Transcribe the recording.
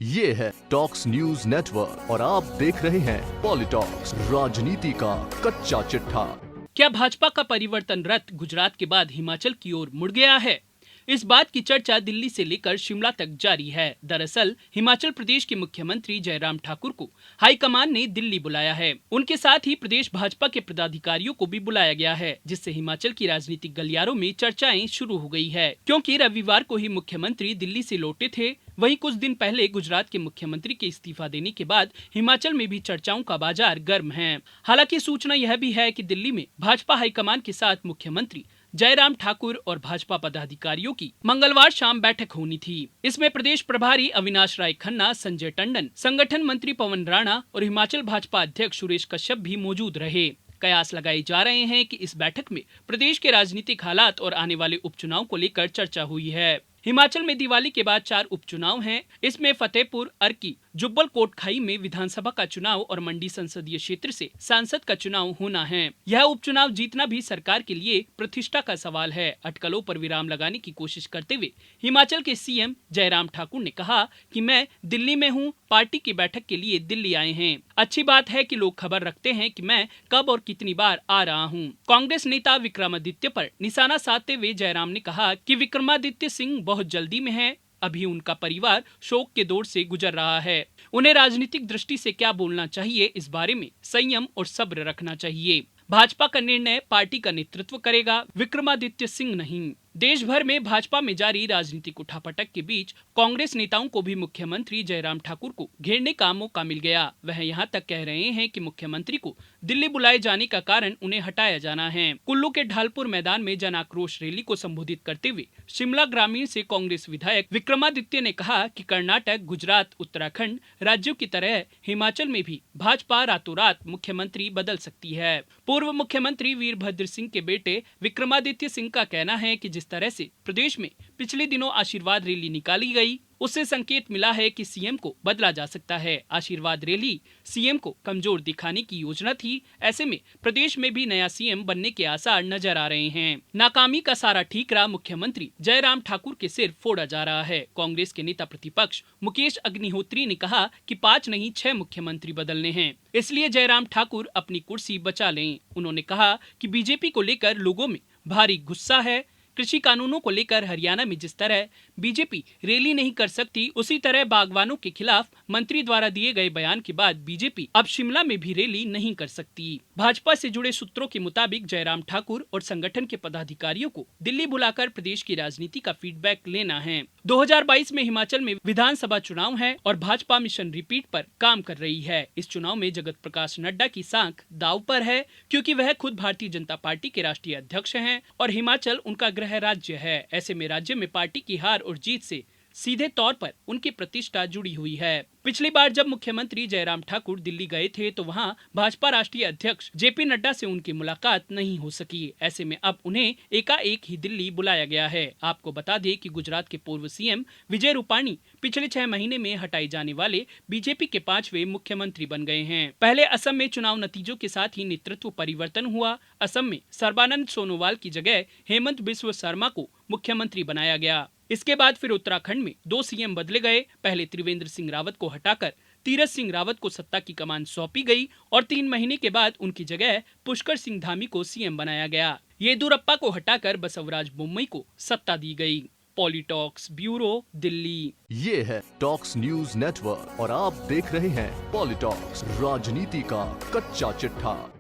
ये है talks news network और आप देख रहे हैं पॉलिटॉक्स, राजनीति का कच्चा चिट्ठा। क्या भाजपा का परिवर्तन रथ गुजरात के बाद हिमाचल की ओर मुड़ गया है? इस बात की चर्चा दिल्ली से लेकर शिमला तक जारी है। दरअसल हिमाचल प्रदेश के मुख्यमंत्री जयराम ठाकुर को हाईकमान ने दिल्ली बुलाया है। उनके साथ ही प्रदेश भाजपा के पदाधिकारियों को भी बुलाया गया है, जिससे हिमाचल की राजनीतिक गलियारों में चर्चाएं शुरू हो गई है। क्योंकि रविवार को ही मुख्यमंत्री दिल्ली से लौटे थे, वहीं कुछ दिन पहले गुजरात के मुख्यमंत्री के इस्तीफा देने के बाद हिमाचल में भी चर्चाओं का बाजार गर्म है। हालांकि सूचना यह भी है कि दिल्ली में भाजपा हाईकमान के साथ मुख्यमंत्री जयराम ठाकुर और भाजपा पदाधिकारियों की मंगलवार शाम बैठक होनी थी। इसमें प्रदेश प्रभारी अविनाश राय खन्ना, संजय टंडन, संगठन मंत्री पवन राणा और हिमाचल भाजपा अध्यक्ष सुरेश कश्यप भी मौजूद रहे। कयास लगाए जा रहे हैं कि इस बैठक में प्रदेश के राजनीतिक हालात और आने वाले उपचुनाव को लेकर चर्चा हुई है। हिमाचल में दिवाली के बाद 4 उपचुनाव हैं। इसमें फतेहपुर, अर्की, जुब्बल कोटखाई में विधानसभा का चुनाव और मंडी संसदीय क्षेत्र से सांसद का चुनाव होना है। यह उपचुनाव जीतना भी सरकार के लिए प्रतिष्ठा का सवाल है। अटकलों पर विराम लगाने की कोशिश करते हुए हिमाचल के सीएम जयराम ठाकुर ने कहा कि मैं दिल्ली में हूं, पार्टी की बैठक के लिए दिल्ली आए हैं। अच्छी बात है कि लोग खबर रखते हैं कि मैं कब और कितनी बार आ रहा हूं। कांग्रेस नेता विक्रमादित्य पर निशाना साधते हुए जयराम ने कहा कि विक्रमादित्य सिंह बहुत जल्दी में है। अभी उनका परिवार शोक के दौर से गुजर रहा है। उन्हें राजनीतिक दृष्टि से क्या बोलना चाहिए, इस बारे में संयम और सब्र रखना चाहिए। भाजपा का निर्णय पार्टी का नेतृत्व करेगा, विक्रमादित्य सिंह नहीं। देश भर में भाजपा में जारी राजनीतिक उठापटक के बीच कांग्रेस नेताओं को भी मुख्यमंत्री जयराम ठाकुर को घेरने का मौका मिल गया। वह यहां तक कह रहे हैं कि मुख्यमंत्री को दिल्ली बुलाए जाने का कारण उन्हें हटाया जाना है। कुल्लू के ढालपुर मैदान में जन आक्रोश रैली को संबोधित करते हुए शिमला ग्रामीण से कांग्रेस विधायक विक्रमादित्य ने कहा कि कर्नाटक, गुजरात, उत्तराखंड राज्यों की तरह हिमाचल में भी भाजपा रातों रात मुख्यमंत्री बदल सकती है। पूर्व मुख्यमंत्री वीरभद्र सिंह के बेटे विक्रमादित्य सिंह का कहना है कि जिस तरह से प्रदेश में पिछले दिनों आशीर्वाद रैली निकाली गई, उससे संकेत मिला है कि सीएम को बदला जा सकता है। आशीर्वाद रैली सीएम को कमजोर दिखाने की योजना थी। ऐसे में प्रदेश में भी नया सीएम बनने के आसार नजर आ रहे हैं। नाकामी का सारा ठीकरा मुख्यमंत्री जयराम ठाकुर के सिर फोड़ा जा रहा है। कांग्रेस के नेता प्रतिपक्ष मुकेश अग्निहोत्री ने कहा कि 5 नहीं 6 मुख्यमंत्री बदलने हैं, इसलिए जयराम ठाकुर अपनी कुर्सी बचा लें। उन्होंने कहा कि बीजेपी को लेकर लोगों में भारी गुस्सा है। कृषि कानूनों को लेकर हरियाणा में जिस तरह बीजेपी रैली नहीं कर सकती, उसी तरह बागवानों के खिलाफ मंत्री द्वारा दिए गए बयान के बाद बीजेपी अब शिमला में भी रैली नहीं कर सकती। भाजपा से जुड़े सूत्रों के मुताबिक जयराम ठाकुर और संगठन के पदाधिकारियों को दिल्ली बुलाकर प्रदेश की राजनीति का फीडबैक लेना है। 2022 में हिमाचल में विधानसभा चुनाव है और भाजपा मिशन रिपीट पर काम कर रही है। इस चुनाव में जगत प्रकाश नड्डा की साख दांव पर है, क्योंकि वह खुद भारतीय जनता पार्टी के राष्ट्रीय अध्यक्ष हैं और हिमाचल उनका गृह राज्य है। ऐसे में राज्य में पार्टी की हार और जीत से सीधे तौर पर उनकी प्रतिष्ठा जुड़ी हुई है। पिछली बार जब मुख्यमंत्री जयराम ठाकुर दिल्ली गए थे तो वहां भाजपा राष्ट्रीय अध्यक्ष जेपी नड्डा से उनकी मुलाकात नहीं हो सकी। ऐसे में अब उन्हें एकाएक ही दिल्ली बुलाया गया है। आपको बता दें कि गुजरात के पूर्व सीएम विजय रूपाणी पिछले 6 महीने में हटाए जाने वाले बीजेपी के 5वें मुख्यमंत्री बन गए हैं। पहले असम में चुनाव नतीजों के साथ ही नेतृत्व परिवर्तन हुआ। असम में सर्बानंद सोनोवाल की जगह हेमंत बिस्व शर्मा को मुख्यमंत्री बनाया गया। इसके बाद फिर उत्तराखंड में 2 सीएम बदले गए। पहले त्रिवेंद्र सिंह रावत को हटाकर तीरथ सिंह रावत को सत्ता की कमान सौंपी गई और 3 महीने के बाद उनकी जगह पुष्कर सिंह धामी को सीएम बनाया गया। येदियुरप्पा को हटाकर बसवराज बोम्मई को सत्ता दी गई। पॉलिटॉक्स ब्यूरो, दिल्ली। ये है टॉक्स न्यूज नेटवर्क और आप देख रहे हैं पॉलिटॉक्स, राजनीति का कच्चा चिट्ठा।